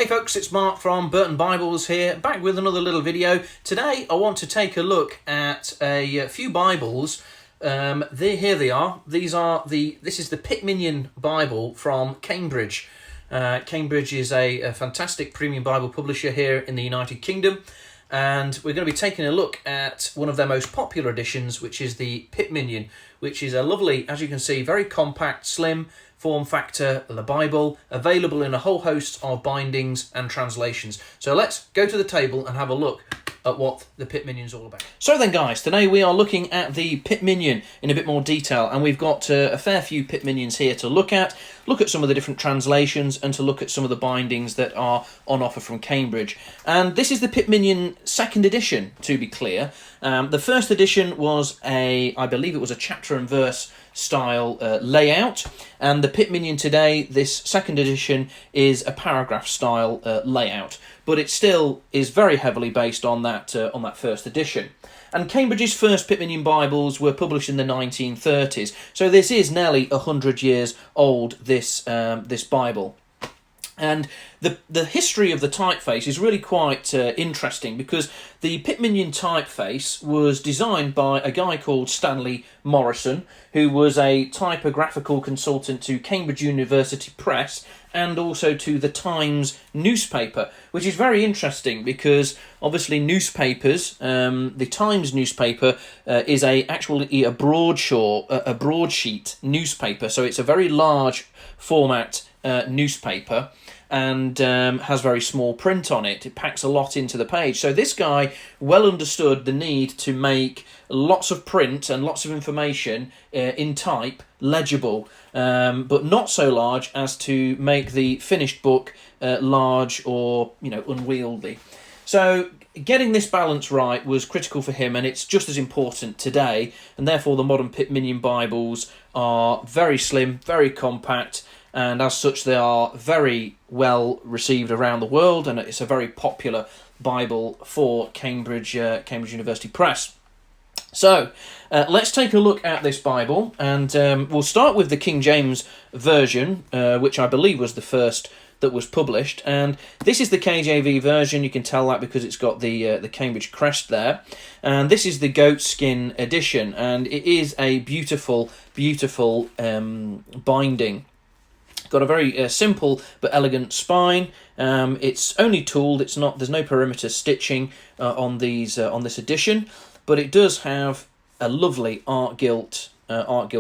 Hey folks, it's Mark from Burton Bibles here, back with another little video. Today I want to take a look at a few Bibles. Here they are. This is the Pitt Minion Bible from Cambridge. Cambridge is a fantastic premium Bible publisher here in the United Kingdom, and we're going to be taking a look at one of their most popular editions, which is the Pitt Minion, which is a lovely, as you can see, very compact, slim form factor of the Bible, available in a whole host of bindings and translations. So let's go to the table and have a look at what the Pitt Minion is all about. So then guys, today we are looking at the Pitt Minion in a bit more detail, and we've got a fair few Pitt Minions here to look at some of the different translations, and to look at some of the bindings that are on offer from Cambridge. And this is the Pitt Minion second edition, to be clear. The first edition was I believe it was a chapter and verse style layout, and the Pitt Minion today, this second edition, is a paragraph style layout, but it still is very heavily based on that first edition. And Cambridge's first Pitt Minion Bibles were published in the 1930s, so this is nearly 100 years old, this Bible. And the history of the typeface is really quite interesting, because the Pitt Minion typeface was designed by a guy called Stanley Morrison, who was a typographical consultant to Cambridge University Press and also to the Times newspaper, which is very interesting because obviously newspapers, the Times newspaper is actually a broadsheet newspaper, so it's a very large format newspaper, and has very small print on it. It packs a lot into the page. So this guy well understood the need to make lots of print and lots of information in type legible, but not so large as to make the finished book large or unwieldy. So getting this balance right was critical for him, and it's just as important today, and therefore the modern Pitt Minion Bibles are very slim, very compact, and as such they are very well received around the world, and it's a very popular Bible for Cambridge University Press. So let's take a look at this Bible, and we'll start with the King James Version, which I believe was the first that was published, and this is the KJV version. You can tell that because it's got the Cambridge crest there, and this is the goatskin edition, and it is a beautiful binding. Got a very simple but elegant spine. It's only tooled. There's no perimeter stitching on this edition, but it does have a lovely art gilt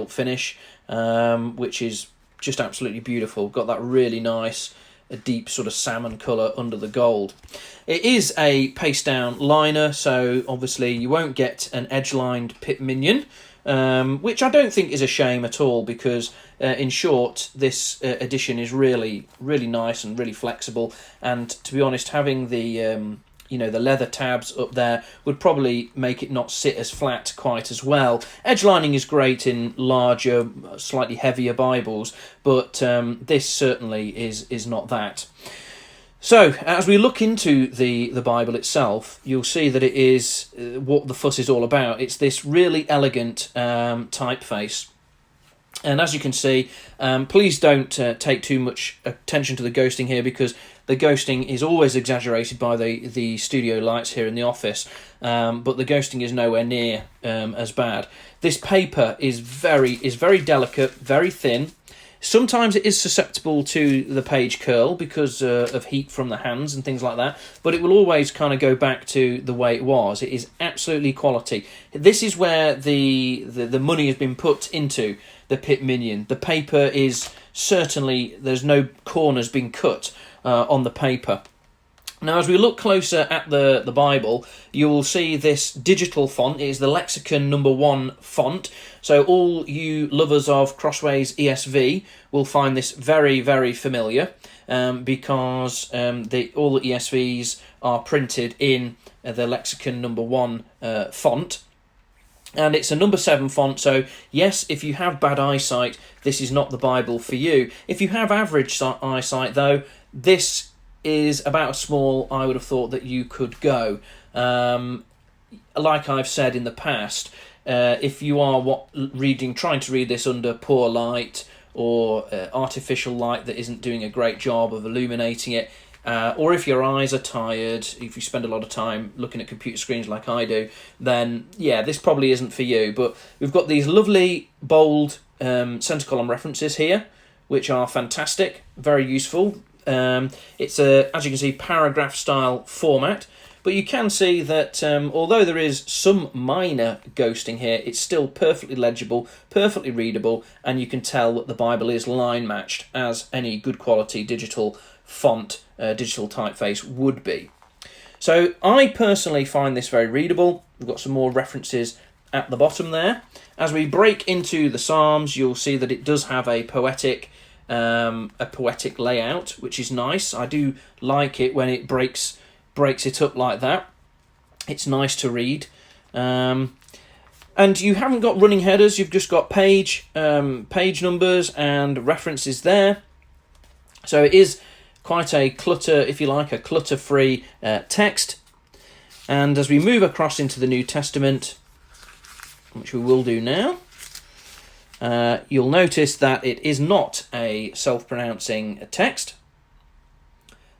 finish, which is just absolutely beautiful. Got that really nice, a deep sort of salmon colour under the gold. It is a paste down liner, so obviously you won't get an edge lined Pitt Minion, which I don't think is a shame at all, because in short, this edition is really nice and really flexible, and to be honest, having the the leather tabs up there would probably make it not sit as flat quite as well. Edge lining is great in larger, slightly heavier Bibles, but this certainly is not that. So, as we look into the Bible itself, you'll see that it is what the fuss is all about. It's this really elegant typeface. And as you can see, please don't take too much attention to the ghosting here, because the ghosting is always exaggerated by the studio lights here in the office, but the ghosting is nowhere near as bad. This paper is very delicate, very thin. Sometimes it is susceptible to the page curl because of heat from the hands and things like that, but it will always kind of go back to the way it was. It is absolutely quality. This is where the money has been put into the Pitt Minion. The paper is certainly, there's no corners being cut on the paper. Now, as we look closer at the Bible, you will see this digital font. It is the Lexicon #1 font. So all you lovers of Crossway's ESV will find this very familiar, because all the ESVs are printed in the Lexicon #1 font. And it's a #7 font, so yes, if you have bad eyesight, this is not the Bible for you. If you have average eyesight, though, this is about as small, I would have thought, that you could go. Like I've said in the past, if you are trying to read this under poor light or artificial light that isn't doing a great job of illuminating it, or if your eyes are tired, if you spend a lot of time looking at computer screens like I do, then yeah, this probably isn't for you. But we've got these lovely bold centre column references here, which are fantastic, very useful. It's a, as you can see, paragraph style format, but you can see that although there is some minor ghosting here, it's still perfectly legible, perfectly readable, and you can tell that the Bible is line matched as any good quality digital font, digital typeface would be. So I personally find this very readable. We've got some more references at the bottom there. As we break into the Psalms, you'll see that it does have a poetic layout, which is nice. I do like it when it breaks it up like that. It's nice to read. And you haven't got running headers, you've just got page numbers and references there. So it is quite a clutter, if you like, a clutter-free text. And as we move across into the New Testament, which we will do now, you'll notice that it is not a self-pronouncing text.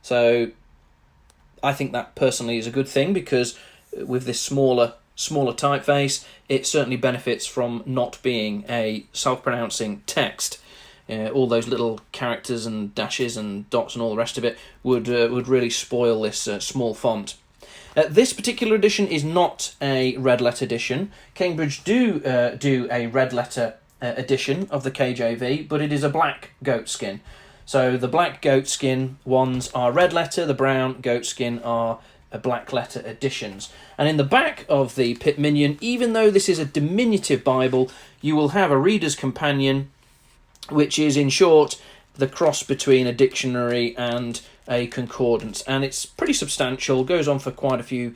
So I think that personally is a good thing, because with this smaller typeface, it certainly benefits from not being a self-pronouncing text. All those little characters and dashes and dots and all the rest of it would really spoil this small font. This particular edition is not a red letter edition. Cambridge do a red letter edition of the KJV, but it is a black goatskin. So the black goatskin ones are red letter, the brown goatskin are black letter editions. And in the back of the Pitt Minion, even though this is a diminutive Bible, you will have a reader's companion, which is in short the cross between a dictionary and a concordance, and it's pretty substantial. Goes on for quite a few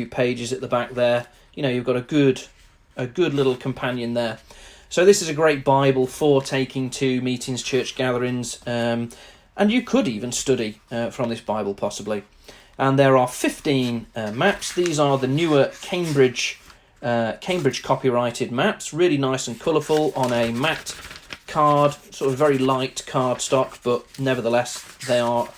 pages at the back there. You know, you've got a good little companion there. So this is a great Bible for taking to meetings, church gatherings, and you could even study from this Bible possibly. And there are 15 maps. These are the newer Cambridge copyrighted maps, really nice and colourful on a matte card, sort of very light card stock, but nevertheless they are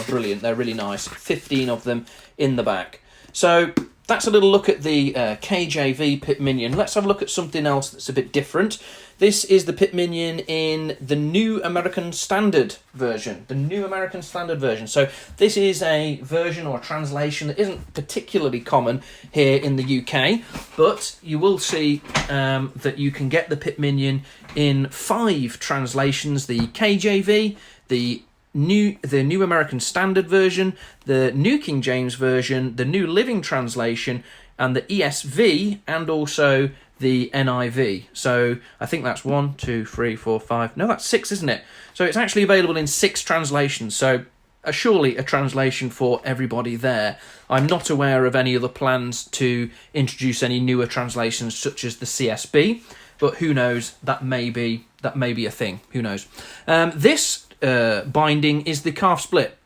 brilliant. They're really nice. 15 of them in the back. So that's a little look at the KJV Pitt Minion. Let's have a look at something else that's a bit different. This is the Pitt Minion in the New American Standard Version. The New American Standard Version. So this is a version or a translation that isn't particularly common here in the UK, but you will see that you can get the Pitt Minion in 5 translations: the KJV, the New American Standard Version, the New King James Version, the New Living Translation, and the ESV, and also the NIV. So I think that's 1, 2, 3, 4, 5. No, that's 6, isn't it? So it's actually available in 6 translations. So surely a translation for everybody there. I'm not aware of any other plans to introduce any newer translations such as the CSB, but who knows? That may be a thing. Who knows? This binding is the calf split.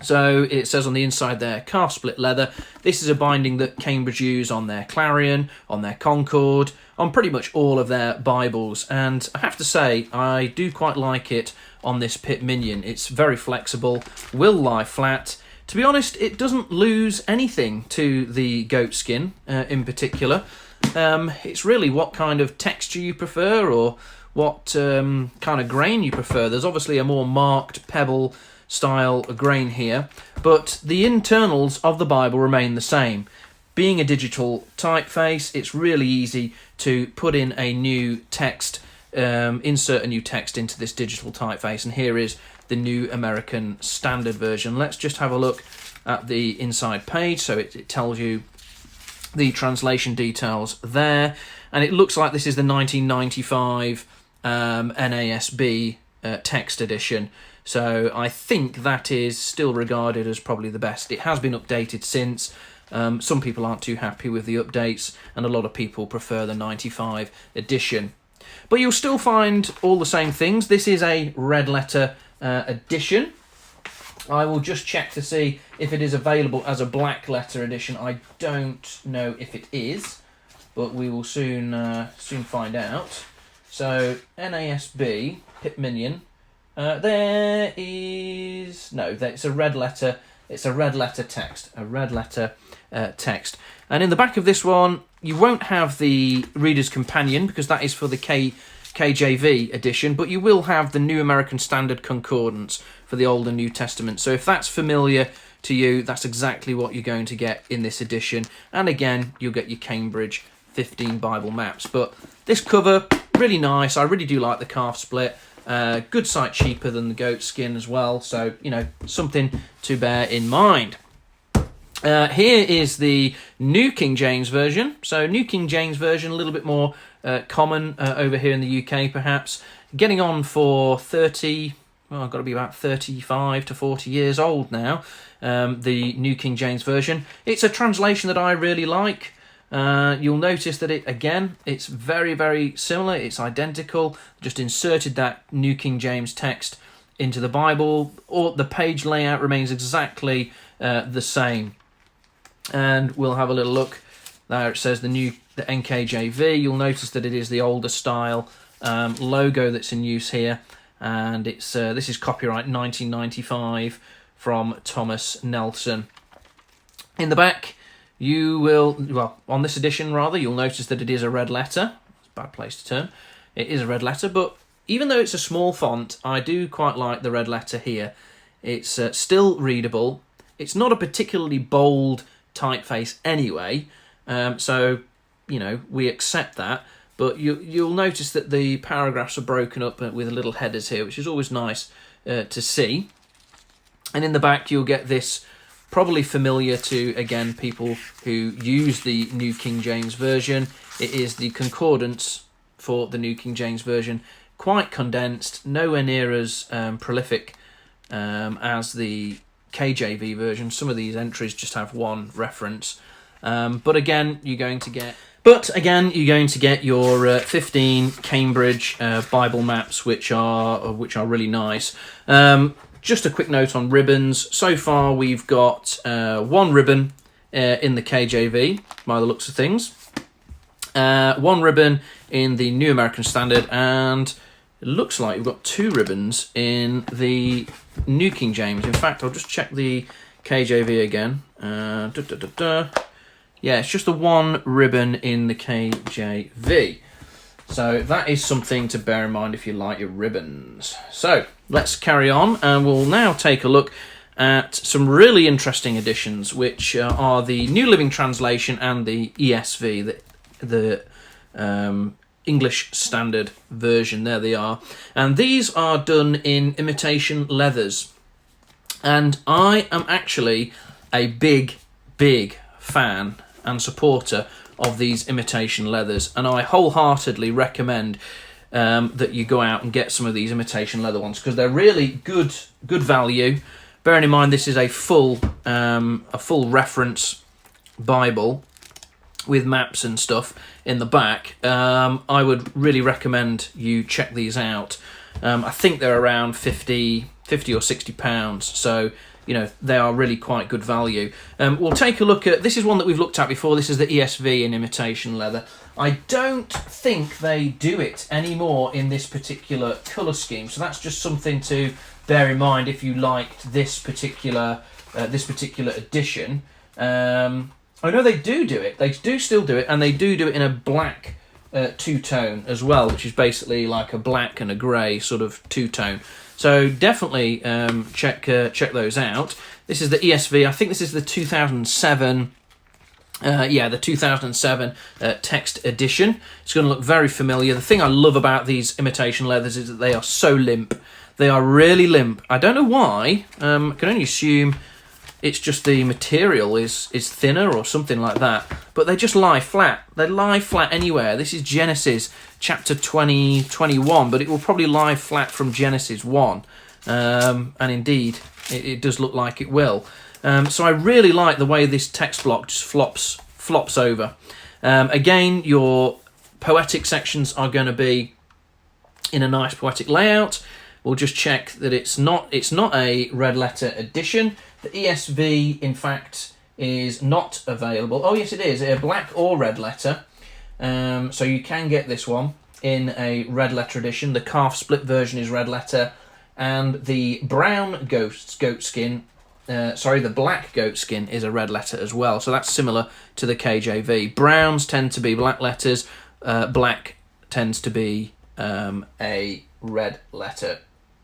So it says on the inside there, calf split leather. This is a binding that Cambridge use on their Clarion, on their Concord, on pretty much all of their Bibles. And I have to say, I do quite like it on this Pitt Minion. It's very flexible, will lie flat. To be honest, it doesn't lose anything to the goatskin in particular. It's really what kind of texture you prefer, or what kind of grain you prefer. There's obviously a more marked pebble style grain here, but the internals of the Bible remain the same. Being a digital typeface, it's really easy to put in a new text, insert a new text into this digital typeface, and here is the New American Standard Version. Let's just have a look at the inside page. So it tells you the translation details there, and it looks like this is the 1995 NASB text edition. So I think that is still regarded as probably the best. It has been updated since. Some people aren't too happy with the updates, and a lot of people prefer the 95 edition. But you'll still find all the same things. This is a red letter edition. I will just check to see if it is available as a black letter edition. I don't know if it is, but we will soon find out. So NASB Pitt Minion There is no. It's a red letter. It's a red letter text. A red letter text. And in the back of this one, you won't have the Reader's Companion because that is for the KJV edition, but you will have the New American Standard Concordance for the Old and New Testament. So if that's familiar to you, that's exactly what you're going to get in this edition. And again, you'll get your Cambridge 15 Bible maps. But this cover, really nice. I really do like the calf split. Good sight cheaper than the goat skin as well. So, you know, something to bear in mind. Here is the New King James Version. So New King James Version, a little bit more common over here in the UK perhaps. Getting on for 30, well, I've got to be about 35 to 40 years old now, the New King James Version. It's a translation that I really like. You'll notice that it's very, very similar. It's identical. Just inserted that New King James text into the Bible. Or the page layout remains exactly the same. And we'll have a little look. There it says the NKJV. You'll notice that it is the older style logo that's in use here. And it's this is copyright 1995 from Thomas Nelson. In the back, you will, well, on this edition rather, you'll notice that it is a red letter. It's a bad place to turn. It is a red letter, but even though it's a small font, I do quite like the red letter here. It's still readable. It's not a particularly bold typeface anyway, so, you know, we accept that. But you'll notice that the paragraphs are broken up with little headers here, which is always nice to see. And in the back, you'll get this, probably familiar to, again, people who use the New King James Version. It is the concordance for the New King James Version. Quite condensed, nowhere near as prolific as the KJV version. Some of these entries just have one reference. But again, you're going to get your 15 Cambridge Bible maps, which are really nice. Just a quick note on ribbons. So far, we've got one ribbon in the KJV, by the looks of things. One ribbon in the New American Standard, and it looks like we've got two ribbons in the New King James. In fact, I'll just check the KJV again. Yeah, it's just the one ribbon in the KJV. So that is something to bear in mind if you like your ribbons. So let's carry on, and we'll now take a look at some really interesting editions, which are the New Living Translation and the ESV, the English Standard Version. There they are. And these are done in imitation leathers. And I am actually a big fan and supporter of these imitation leathers, and I wholeheartedly recommend that you go out and get some of these imitation leather ones, because they're really good value. Bearing in mind this is a full reference Bible with maps and stuff in the back. I would really recommend you check these out. I think they're around 50 or 60 pounds, so you know, they are really quite good value. We'll take a look at, this is one that we've looked at before. This is the ESV in imitation leather. I don't think they do it anymore in this particular colour scheme, so that's just something to bear in mind if you liked this particular edition. I know they do it. They do still do it, and they do it in a black two-tone as well, which is basically like a black and a grey sort of two-tone. So definitely check those out. This is the ESV. I think this is the 2007. The 2007 text edition. It's going to look very familiar. The thing I love about these imitation leathers is that they are so limp. They are really limp. I don't know why. I can only assume it's just the material is thinner or something like that. But they just lie flat. They lie flat anywhere. This is Genesis chapter 21, but it will probably lie flat from Genesis 1. And indeed, it does look like it will. So I really like the way this text block just flops over. Again, your poetic sections are going to be in a nice poetic layout. We'll just check that it's not a red letter edition. The ESV, in fact, is not available. Oh, yes, it is. A black or red letter. So you can get this one in a red letter edition. The calf split version is red letter. and the brown goatskin, the black goatskin is a red letter as well. So that's similar to the KJV. Browns tend to be black letters, black tends to be a red letter,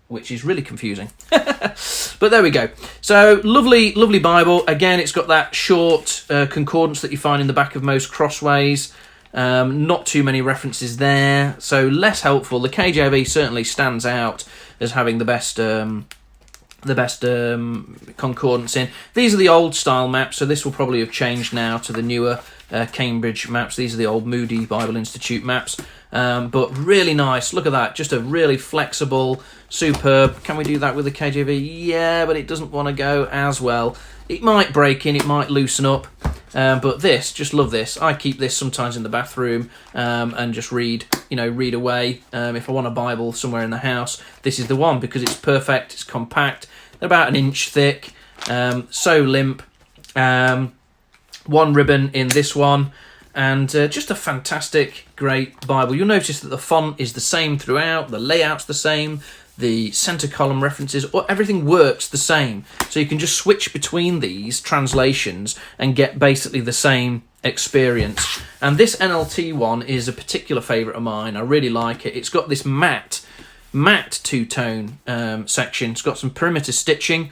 which is really confusing. But there we go. So lovely, lovely Bible. Again, it's got that short concordance that you find in the back of most crossways. Not too many references there, so less helpful. The KJV certainly stands out as having the best concordance in. These are the old style maps, so this will probably have changed now to the newer Cambridge maps. These are the old Moody Bible Institute maps, but really nice. Look at that, just a really flexible, superb. Can we do that with the KJV? Yeah, but it doesn't want to go as well. It might break in, it might loosen up, but this, just love this. I keep this sometimes in the bathroom and just read away. If I want a Bible somewhere in the house, this is the one, because it's perfect, it's compact, they're about 1 inch thick, so limp. One ribbon in this one, and just a fantastic, great Bible. You'll notice that the font is the same throughout, the layout's the same, the centre column references, everything works the same. So you can just switch between these translations and get basically the same experience. And this NLT one is a particular favourite of mine. I really like it. It's got this matte two-tone section. It's got some perimeter stitching,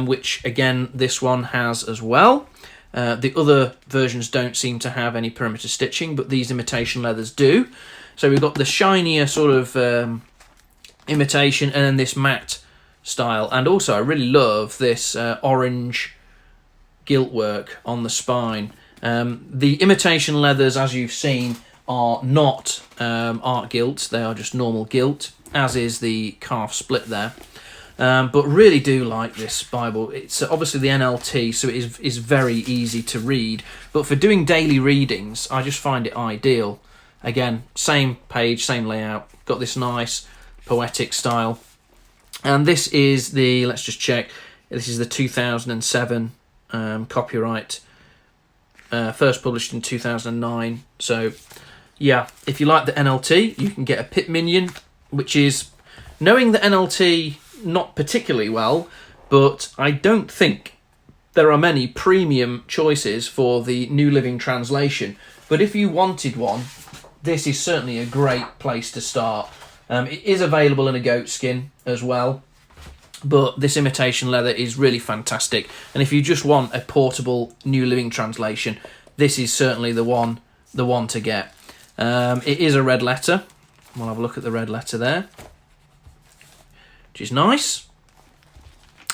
which again this one has as well. The other versions don't seem to have any perimeter stitching, but these imitation leathers do. So we've got the shinier sort of imitation, and then this matte style. And also I really love this orange gilt work on the spine. The imitation leathers, as you've seen, are not art gilt, they are just normal gilt, as is the calf split there. But really do like this Bible. It's obviously the NLT, so it is very easy to read, but for doing daily readings I just find it ideal. Again, same page, same layout, got this nice poetic style. And this is the, let's just check, this is the 2007 copyright, first published in 2009. So yeah, if you like the NLT, you can get a Pitt Minion, which is, knowing the NLT not particularly well, but I don't think there are many premium choices for the New Living Translation. But if you wanted one, this is certainly a great place to start. It is available in a goatskin as well, but this imitation leather is really fantastic. And if you just want a portable New Living Translation, this is certainly the one to get. It is a red letter. We'll have a look at the red letter there, which is nice.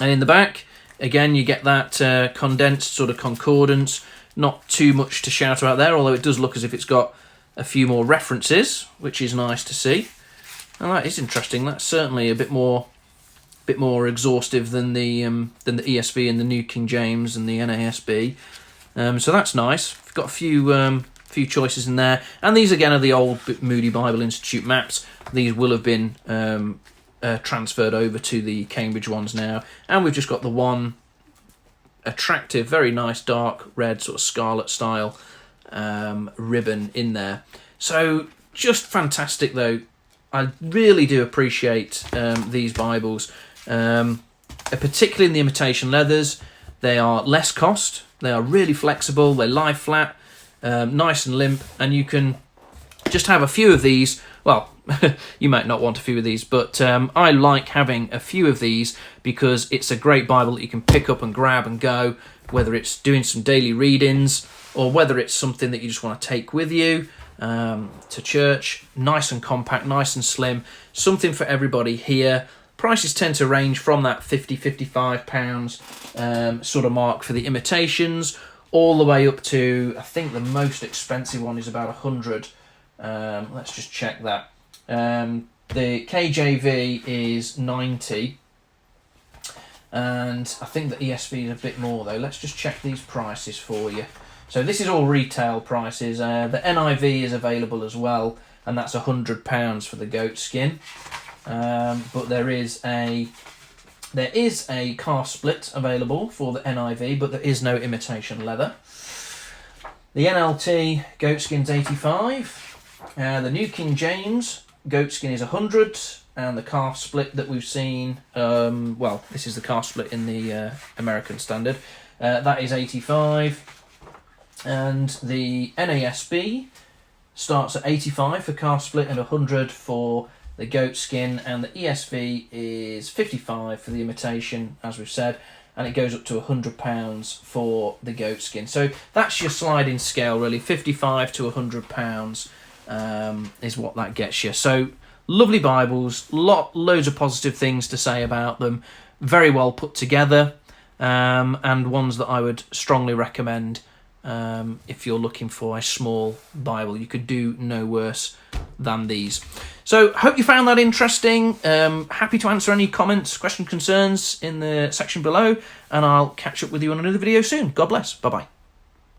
And in the back, again, you get that condensed sort of concordance. Not too much to shout about there, although it does look as if it's got a few more references, which is nice to see. Oh, that is interesting. That's certainly a bit more exhaustive than the ESV and the New King James and the NASB. So that's nice. We've got a few choices in there, and these again are the old Moody Bible Institute maps. These will have been transferred over to the Cambridge ones now, and we've just got the one attractive, very nice dark red sort of scarlet style ribbon in there. So just fantastic though. I really do appreciate these Bibles, particularly in the imitation leathers. They are less cost, they are really flexible, they lie flat, nice and limp, and you can just have a few of these. Well, you might not want a few of these, but I like having a few of these because it's a great Bible that you can pick up and grab and go, whether it's doing some daily readings or whether it's something that you just want to take with you to church. Nice and compact, nice and slim, something for everybody here. Prices tend to range from that £50–55 sort of mark for the imitations, all the way up to, I think the most expensive one is about 100. Let's just check that. The KJV is 90, and I think the ESV is a bit more though. Let's just check these prices for you. So this is all retail prices. The NIV is available as well, and that's £100 for the goatskin. But there is a calf split available for the NIV, but there is no imitation leather. The NLT goatskin's 85. The New King James goatskin is 100. and the calf split that we've seen, well, this is the calf split in the American Standard, that is 85, and the NASB starts at 85 for calf split and 100 for the goat skin, and the ESV is 55 for the imitation, as we've said, and it goes up to £100 for the goat skin. So that's your sliding scale, really. 55 to £100 is what that gets you. So lovely Bibles, loads of positive things to say about them, very well put together, and ones that I would strongly recommend if you're looking for a small Bible. You could do no worse than these. So hope you found that interesting. Happy to answer any comments, questions, concerns in the section below, and I'll catch up with you on another video soon. God bless. Bye-bye.